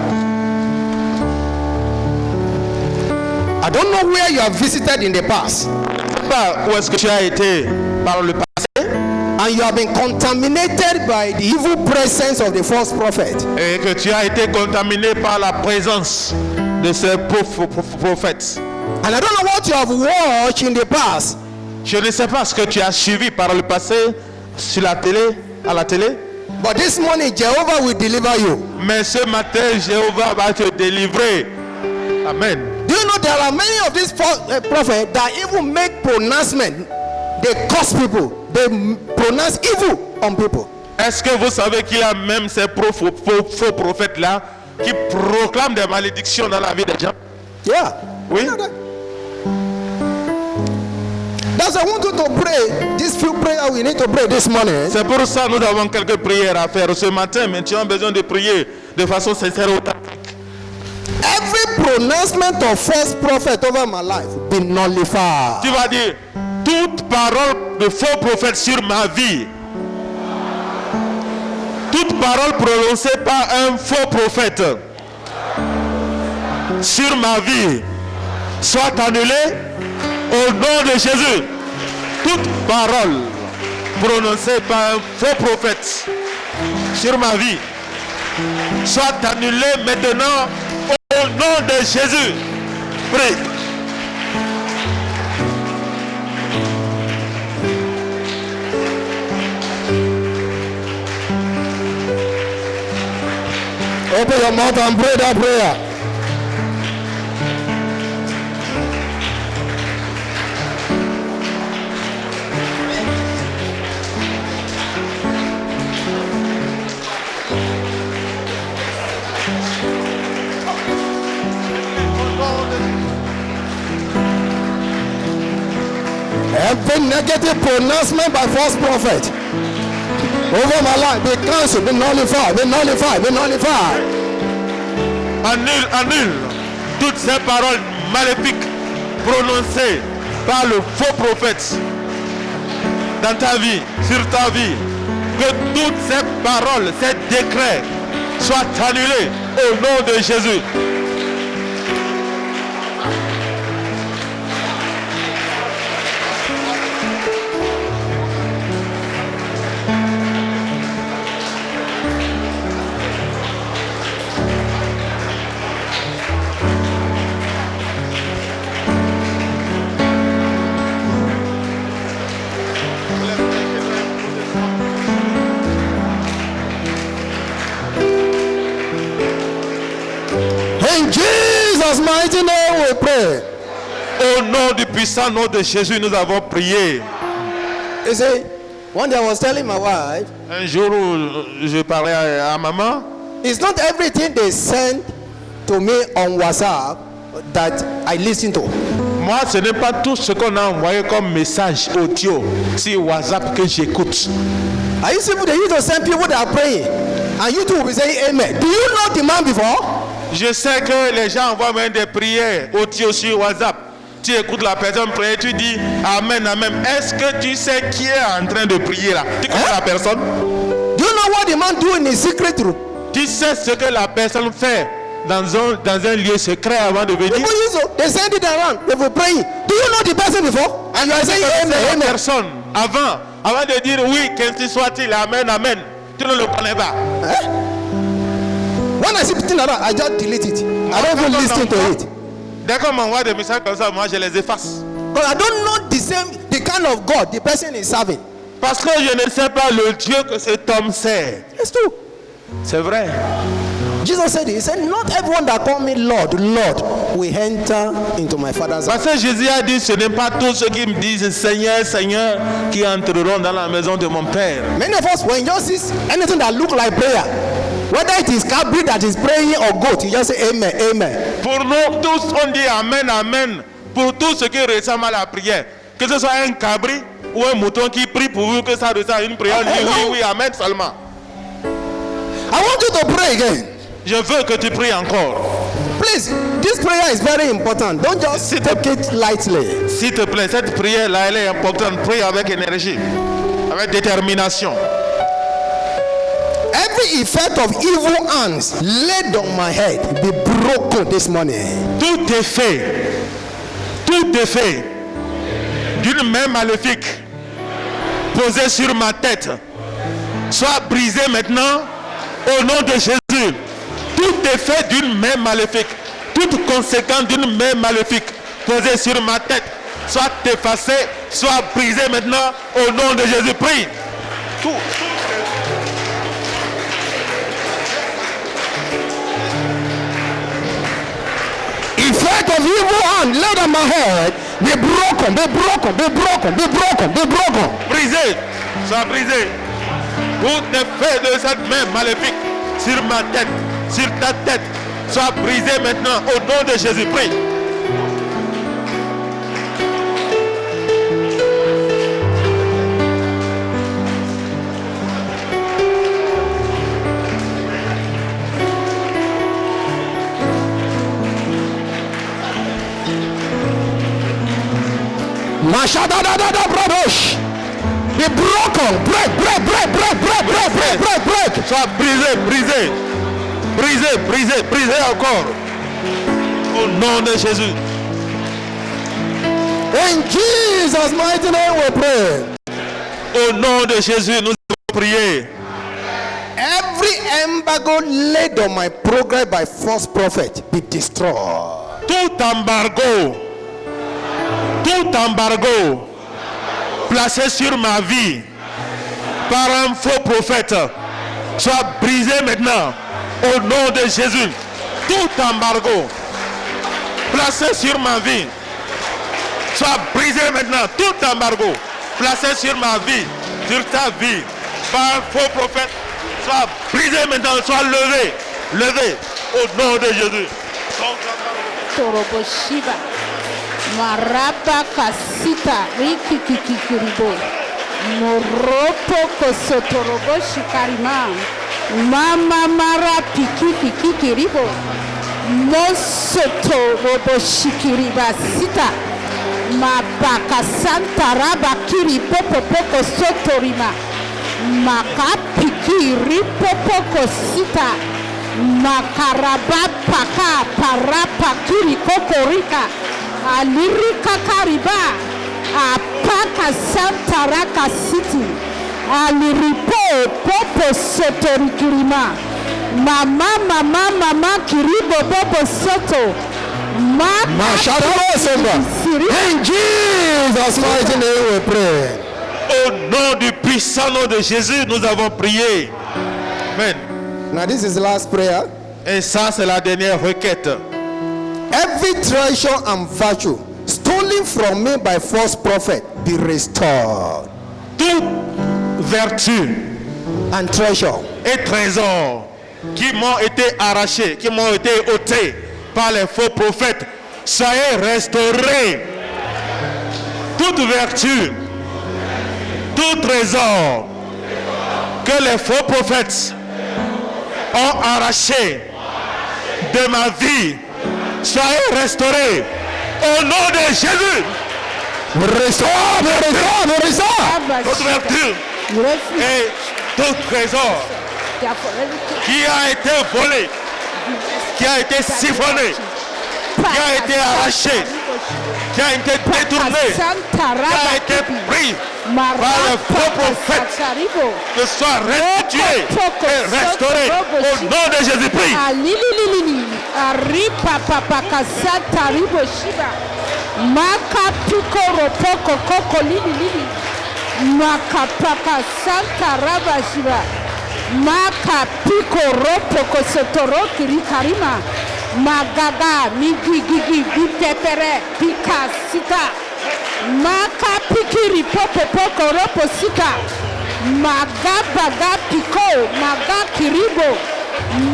I don't know where you have visited in the past, Pas où est-ce que tu as été par le passé and you have been contaminated by the evil presence of the false prophet. et que tu as été contaminé par la présence de ces pauvres prophètes. And I don't know what you have watched in the past, Je ne sais pas ce que tu as suivi par le passé sur la télé, à la télé. But this morning, Jehovah will deliver you. Mais ce matin, Jéhovah va te délivrer. Amen. Do you know there are many of these prophets that even make pronouncement? They curse people. They pronounce evil on people. Est-ce que vous savez qu'il y a même ces faux prophètes-là qui proclament des malédictions dans la vie des gens? Yeah. Oui. You know that? That's why I want you to pray. This few prayers we need to pray this morning. C'est pour ça que nous avons quelques prières à faire ce matin, mais tu as besoin de prier de façon sincère et authentique. Every pronouncement of false prophet over my life be nullified. Tu vas dire, toute parole de faux prophète sur ma vie, toute parole prononcée par un faux prophète sur ma vie, soit annulée au nom de Jésus. Toute parole prononcée par un faux prophète sur ma vie, soit annulée maintenant au nom de Jésus. Prie. Open your mouth and pray that prayer. Every negative pronouncement by false prophet over my life be cancelled, be nullified, be nullified, be nullified. Annule toutes ces paroles maléfiques prononcées par le faux prophète dans ta vie, sur ta vie. Que toutes ces paroles, ces décrets soient annulés au nom de Jésus. In Jesus' mighty name we pray. Au nom du puissant nom de Jésus, nous avons prié. You see, one day I was telling my wife, Un jour où je parlais à maman, it's not everything they send to me on WhatsApp that I listen to. moi, ce n'est pas tout ce qu'on a envoyé comme message audio sur WhatsApp que j'écoute. I used to, they used to send people that are praying, and you too will be saying amen. Do you know the man before? Je sais que les gens envoient même des prières audio sur WhatsApp. Tu écoutes la personne prier, tu dis amen, amen. Est-ce que tu sais qui est en train de prier là? Tu connais la personne? Do you know what the man do in his secret room? Tu sais ce que la personne fait dans un lieu secret avant de venir? People used to, they send it around, they will pray. Do you know the person before? And you are saying amen, La amen. personne avant de dire oui, qu'ainsi soit-il, amen, amen. Tu ne le connais pas. When I see something like that, I just delete it. I don't even listen to it. Dès qu'on m'envoie des messages comme ça, moi je les efface. Because I don't know the kind of God the person is serving. Parce que je ne sais pas le Dieu que cet homme sert. It's true. C'est vrai. Jesus said it. He said, not everyone that call me Lord, Lord, will enter into my Father's house. Parce que Jésus a dit, ce n'est pas tous ceux qui me disent Seigneur, Seigneur, qui entreront dans la maison de mon Père. Many of us, when you just see anything that look like prayer, whether it is cabri that is praying or goat, you just say amen, amen. Pour nous tous, on dit Amen, Amen. Pour tout ce qui ressemble à la prière. Que ce soit un cabri ou un mouton qui prie pour vous, que ça ressemble à une prière, dit oui, oui, Amen seulement. I want you to pray again. Je veux que tu pries encore. Please, this prayer is very important. Don't just take it lightly. S'il te plaît, cette prière-là, elle est importante. Prie avec énergie, avec détermination. Every effect of evil hands laid on my head be broken this morning. Tout est fait d'une main maléfique posée sur ma tête, soit brisé maintenant au nom de Jésus. Tout est fait d'une main maléfique, toute conséquence d'une main maléfique posée sur ma tête, soit effacée, soit brisée maintenant au nom de Jésus. Prie. Tout. weight of evil hand laid on my head be broken, be broken, be broken, be broken, be broken. Brisé, soit brisé. Tout effet de cette main maléfique sur ma tête, sur ta tête, soit brisé maintenant au nom de Jésus. Prie. Mashadadadada brodosh. Be broken, break, break, break, break, break, break, break, break, break. Soit brisé, brisé. Brisé, brisé, brisé encore. Au nom de Jésus. In Jesus' mighty name we pray. Au nom de Jésus, nous allons prier. Every embargo laid on my progress by false prophet be destroyed. Tout embargo placé sur ma vie par un faux prophète soit brisé maintenant au nom de Jésus. Tout embargo placé sur ma vie soit brisé maintenant. Tout embargo placé sur ma vie, sur ta vie par un faux prophète soit brisé maintenant, soit levé, levé au nom de Jésus. Torobo Shiba Maraba Kasita Riki Kikiribo Moropo Kosotorobo Shikarima Mama Mara Piki Kikiribo Mosoto Robo Shikiriba Sita Mabaka Santa Raba Kiri Popo Poko Sotorima Maka Piki Ripopoko Sita Makaraba Paka Parapa Kiri Kokorika Alirika Kariba Apaka Santa Raka City Aliripo Popo Sotorikirima Mama Kiribo Popo Soto In Jesus' mighty name we pray. Au nom du puissant nom de Jésus, nous avons prié. Amen. Now this is the last prayer. Et ça, c'est la dernière requête. Every treasure and virtue stolen from me by false prophet be restored. Toute vertu And treasure et trésors qui m'ont été arrachés, qui m'ont été ôtés par les faux prophètes, soyez restaurés. Toute vertu, tout trésor que les faux prophètes ont arraché de ma vie, soyez restaurés au nom de Jésus. restore, Toute vertu et tout trésor qui a été volé, qui a été siphonné, qui a été arraché, qui a été détourné, qui a été pris par le faux prophète, que soit restitué et restauré au nom de Jésus. Prie. Maka piko ropoko koko lili Maka paka santa raba shiba Maka piko ropoko sotoro kiri karima Magaga migigigi bitepere pika sita Maka pikiri popo poko ropo sita Magabaga piko maga kiribo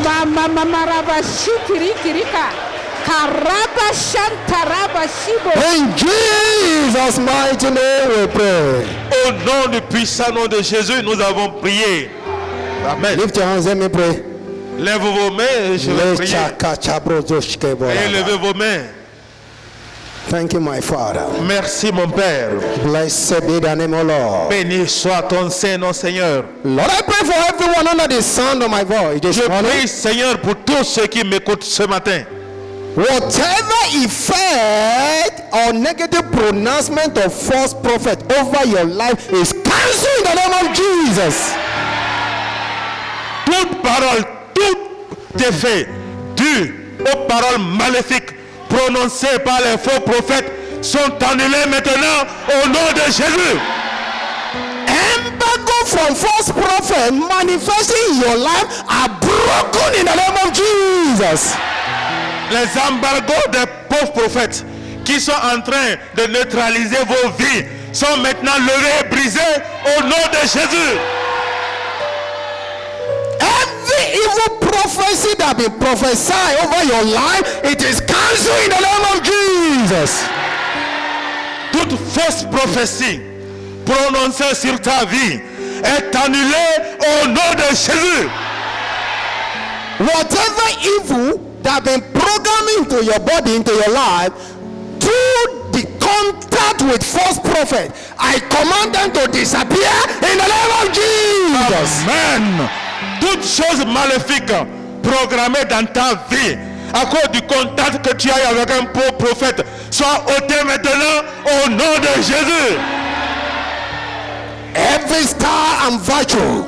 Mama raba shikiri kirika Karaba Shantaraba Shibo. In Jesus' mighty name we pray. Au nom du puissant nom de Jésus, nous avons prié. Amen. Lift your hands, let me pray. Lève vos mains et je vais prier. Et levez vos mains. Thank you, my Father. Merci mon Père. Blessed be the name of Lord. Béni soit ton Saint-Nom, Seigneur. Lord, I pray for everyone under the sound of my voice this Je morning. prie, Seigneur, pour tous ceux qui m'écoutent ce matin. Whatever effect or negative pronouncement of false prophet over your life is cancelled in the name of Jesus. Toute parole, tout effet dû aux paroles maléfiques prononcées par les faux prophètes sont annulés maintenant au nom de Jésus. Embargo from false prophet manifesting in your life are broken in the name of Jesus. Les embargos des pauvres prophètes qui sont en train de neutraliser vos vies sont maintenant levés et brisés au nom de Jésus. Every evil prophecy that been prophesied over your life, it is cancelled in the name of Jesus. Toute fausse prophétie prononcée sur ta vie est annulée au nom de Jésus. Whatever evil that been programmed into your body, into your life, through the contact with false prophet, I command them to disappear in the name of Jesus. Amen. Toute chose maléfique programmée dans ta vie à cause du contact que tu as avec un pauvre prophète soit ôté maintenant au nom de Jésus. Every star and virtue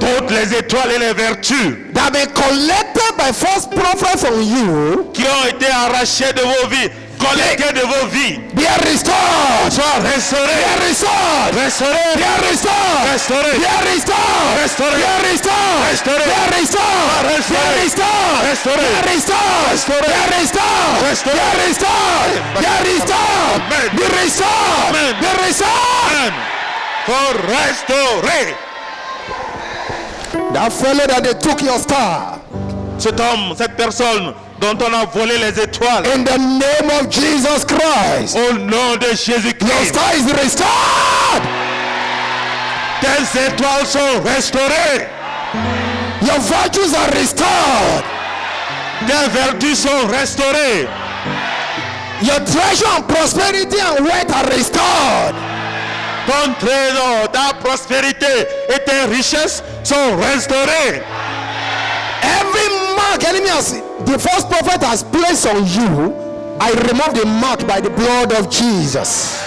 Toutes les étoiles et les vertus that been collected by false prophets from you, qui ont été arrachées de vos vies, collectées de vos vies, they are restored. soient They restaurées, are restored. restaurées, They are restored. restaurées, They are restored. Restauré. They are restored. Restauré. They are restored. They are restored. Restauré. They are restored. Restauré. They are restored. Restauré. They are restored. They are restored. Amen. Be restored. Amen. Be restored. Amen. Pour restaurer. That fellow that they took your star, Cet homme, cette personne dont on a volé les étoiles, in the name of Jesus Christ, au nom de your Jésus-Christ, star is restored. tes étoiles sont restaurées, Your virtues are restored. tes vertus sont restaurées, Your treasure and prosperity and wealth are restored. ton trésor, ta prospérité et tes richesses sont restaurées. Every mark enemy has, the false prophet has placed on you, I remove the mark by the blood of Jesus.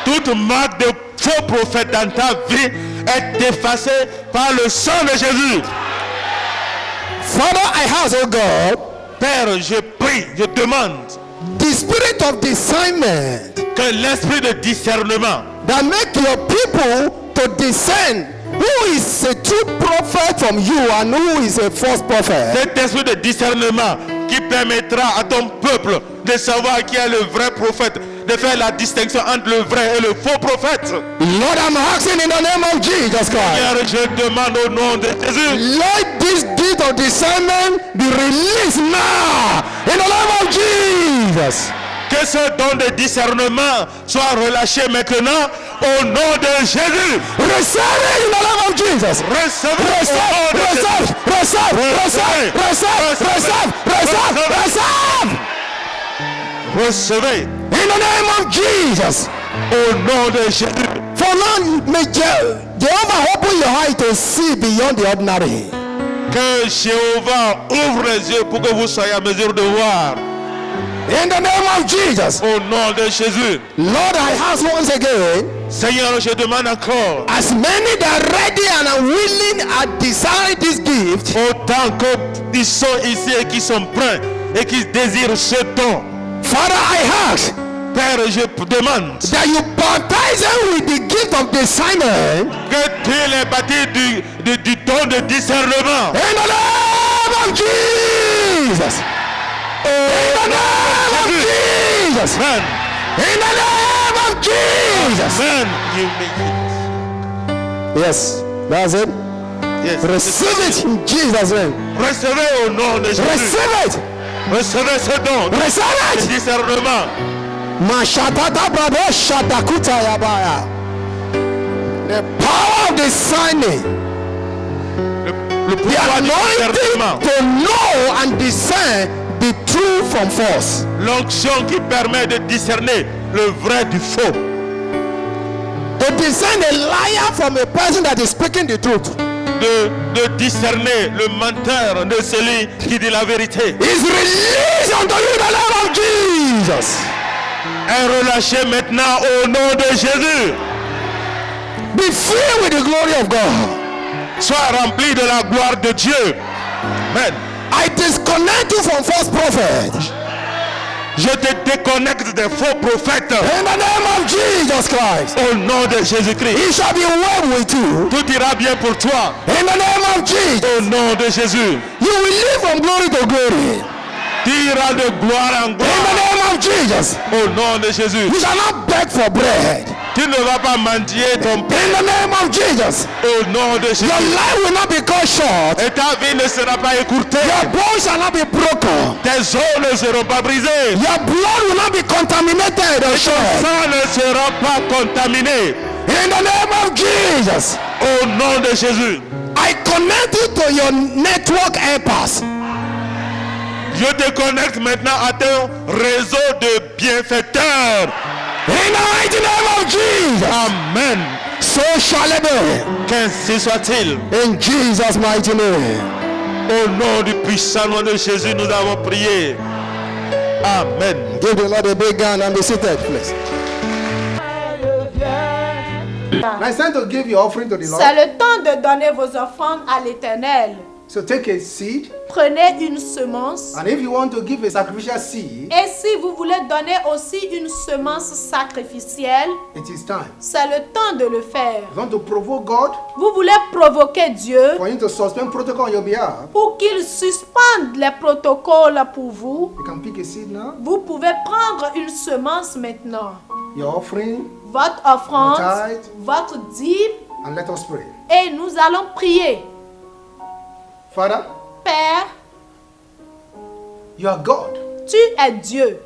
Toute marque de faux prophète dans ta vie est effacée par le sang de Jésus. Father, I ask, oh God, Père, je prie, je demande the spirit of discernment que l'esprit de discernement that make your people to discern who is a true prophet from you and who is a false prophet. cet esprit de discernement qui permettra à ton peuple de savoir qui est le vrai prophète, de faire la distinction entre le vrai et le faux prophète. Lord, I'm asking in the name of Jesus Christ. Seigneur, je demande au nom de Jésus, Let this gift of discernment be released now in the name of Jesus. que ce don de discernement soit relâché maintenant au nom de Jésus. Receive it in the name of Jesus. Recevez au nom de Jésus. Receive Recevez in the name of Jesus. au nom de Jésus. For now, may Jehovah open your eye to see beyond the ordinary. Que Jéhovah ouvre les yeux pour que vous soyez à mesure de voir. In the name of Jesus. Au nom de Jésus. Lord, I ask once again, Seigneur, je demande encore, as many that are ready and are willing and desire this gift, autant qu'ils sont ici et qui sont prêts et qui désirent ce don. Father, I ask Père, je demande that you baptize them with the gift of discernment que tu les bâtis du don de discernement. in the name of Jesus. In the name of Jesus. Amen. In the name of Jesus. Amen. Yes, that's it. Yes. Receive it in Jesus' name. Recevez au nom de Jésus. Receive it. Recevez ce don Receive de it. discernement. Mashatata brado shatakuta yabaya. The power of discerning, Le the pouvoir du discernement. anointing to know and discern the true from false. L'onction qui permet de discerner le vrai du faux. To discern a liar from a person that is speaking the truth. De discerner le menteur de celui qui dit la vérité. Is released unto you in the name of Jesus. Est relâché maintenant au nom de Jésus. Be filled with the glory of God. Sois rempli de la gloire de Dieu. Amen. I disconnect you from false prophets. Je te déconnecte des faux prophètes. In the name of Jesus Christ. Au nom de Jésus-Christ. It shall be well with you. Tout ira bien pour toi. In the name of Jesus. Au nom de Jésus. You will live from glory to glory. Tu iras de gloire en In the gloire. name of Jesus. Au nom de Jésus. You shall not beg for bread. Tu ne vas pas mendier ton pain. In the name of Jesus. Au nom de Jésus. Your life will not be cut short. Et ta vie ne sera pas écourtée. Your bones shall not be broken. Tes os ne seront pas brisés. Your blood will not be contaminated or Ton shed. sang ne sera pas contaminé. In the name of Jesus. Au nom de Jésus. I connect you to your network helpers. Je te connecte maintenant à ton réseau de bienfaiteurs. In the mighty name of Jesus. Amen. So shall it be. Qu'ainsi soit-il. In Jesus' mighty name. Au nom du puissant nom de Jésus, nous avons prié. Amen. Give the Lord a big hand and be seated, please. Now it's time to give your offering to the Lord. C'est le temps de donner vos offrandes à l'Éternel. So take a seed, Prenez une semence. and if you want to give a sacrificial seed, Et si vous voulez donner aussi une semence sacrificielle, it is time. c'est le temps de le faire. You want to provoke God Vous voulez provoquer Dieu for him to suspend protocol on your behalf. pour qu'il suspende les protocoles pour vous. You can pick a seed now. Vous pouvez prendre une semence maintenant. Your offering, Votre offrande, Your tithe. votre dîme, and let us pray. et nous allons prier. Father, Père, you are God, tu es Dieu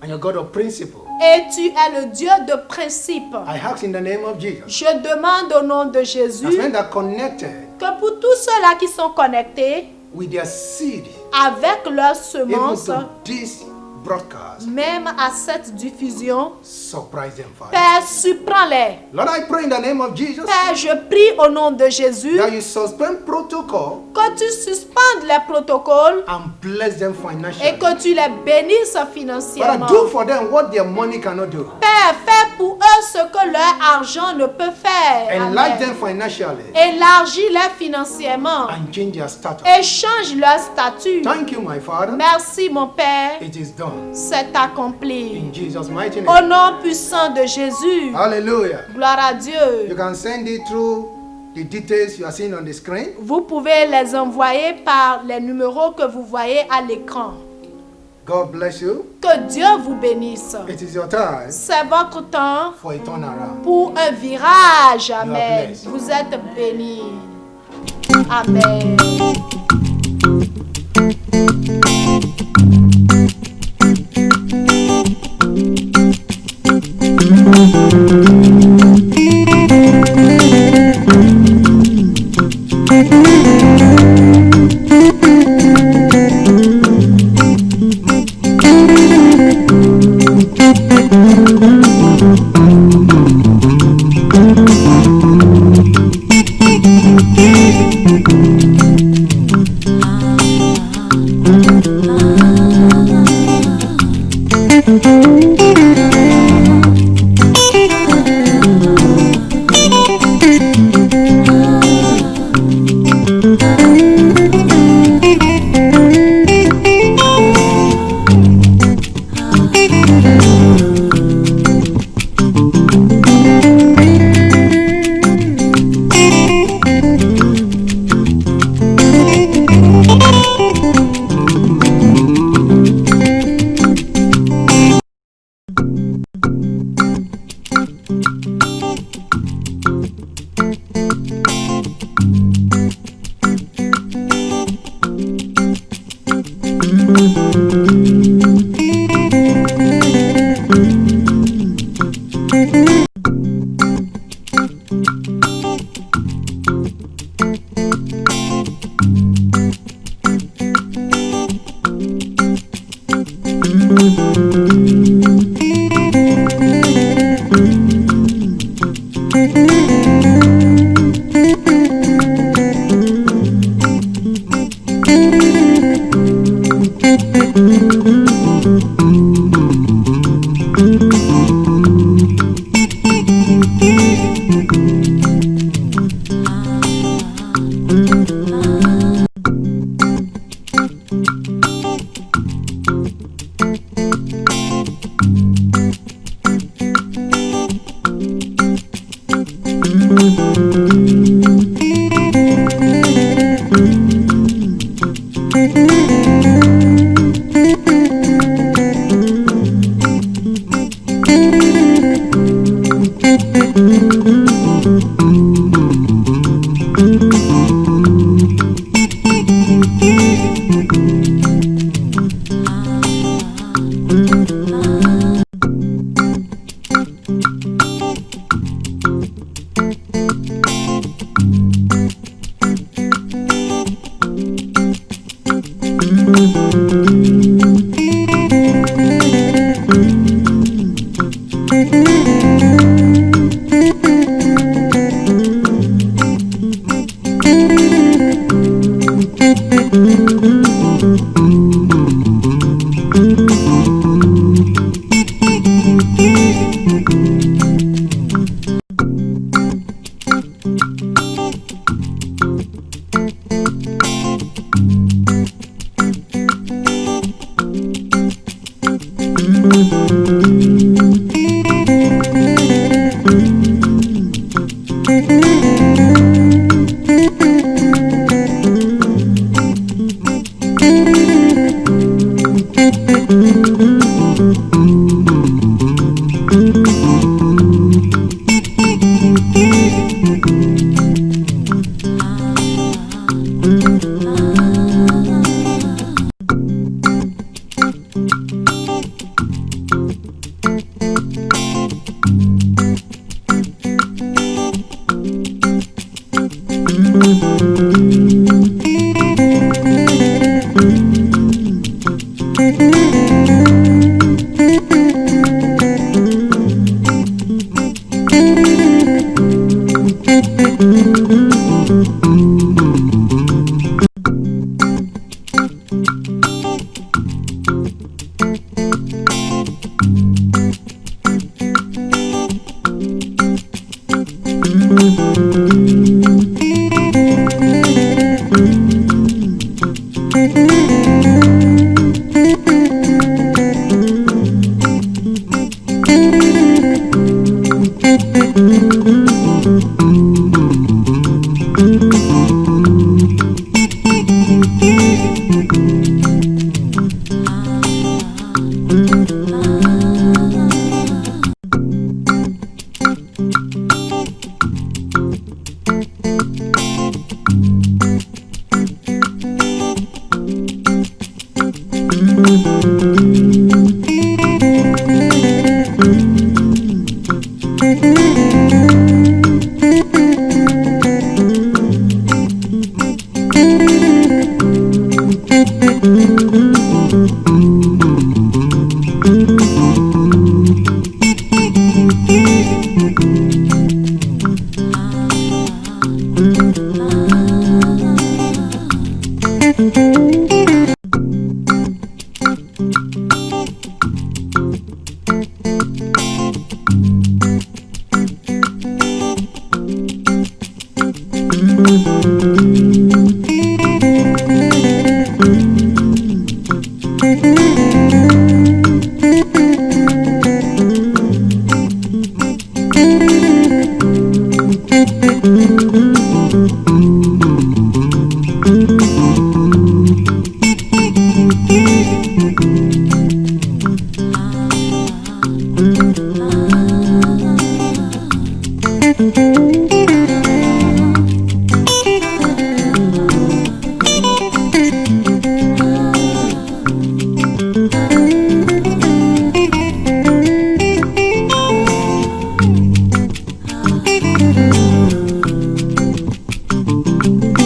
and you're God of principle. et tu es le Dieu de principe. I ask in the name of Jesus, Je demande au nom de as Jésus men that are connected que pour tous ceux-là qui sont connectés with their seed, avec leurs even semences, to this broadcast, même à cette diffusion, surprise them, Father. Père, surprends-les. Lord, I pray in the name of Jesus Père, je prie au nom de Jésus that you suspend protocol que tu suspendes les protocoles and bless them et financially. que tu les bénisses Father, financièrement. do for them what their money cannot do. Père, fais pour eux ce que leur argent ne peut faire. Enlarge Amen. them financially Élargis-les financièrement and change their status. et change leur statut. Thank you, my Father. Merci mon Père, It is done. c'est accompli. In Jesus' mighty Au name. nom puissant de Jésus, Hallelujah. gloire à Dieu. You can send it through the details you are seeing on the screen. Vous pouvez les envoyer par les numéros que vous voyez à l'écran. God bless you. Que Dieu vous bénisse. It is your time C'est votre temps for a turnaround. pour un virage. Amen. blessed. Vous êtes bénis. Amen.